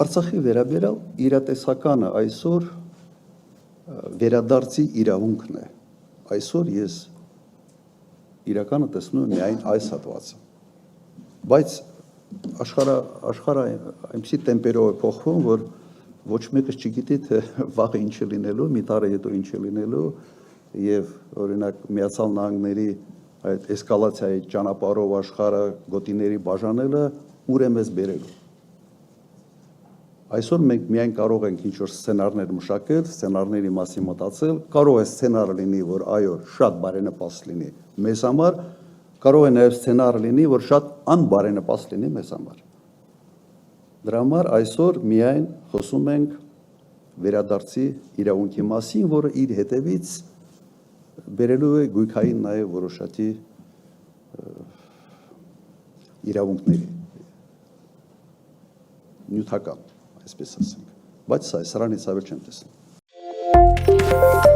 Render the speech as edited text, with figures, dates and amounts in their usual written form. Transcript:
Արցախի վերաբերյալ իրատեսականը այսօր վերադարձի իրավունքն է։ Այսօր ես իրականը տեսնում եմ միայն այս հատվածը։ Բայց աշխարհը այնպիսի տեմպերով է փոխվում, որ ոչ մեկը չգիտի, թե վաղը ինչ է լինելու, մի տարի հետո ինչ է լինելու, եւ օրինակ Միացյալ Նահանգների այդ էսկալացիայի ճանապարհով աշխարհը գոտիների բաժանելը ուր է մեզ բերելու։ Այսօր մենք միայն կարող ենք ինչ-որ սցենարներ մշակել, սցենարների մասին մտածել, կարող է սցենար լինի, որ այո, շատ բարենպաստ լինի մեզ համար, կարող է նաև սցենար լինի, որ շատ անբարենպաստ լինի մեզ համար։ Դրա համար այսօր միայն խոսում ենք վերադարձի իրավունքի մասին, որը իր հետևից բերելու է գույքային նաև որոշակի իրավունքների, նյութական, այսպես ասենք, բայց սրանից ավել չեմ տեսնում։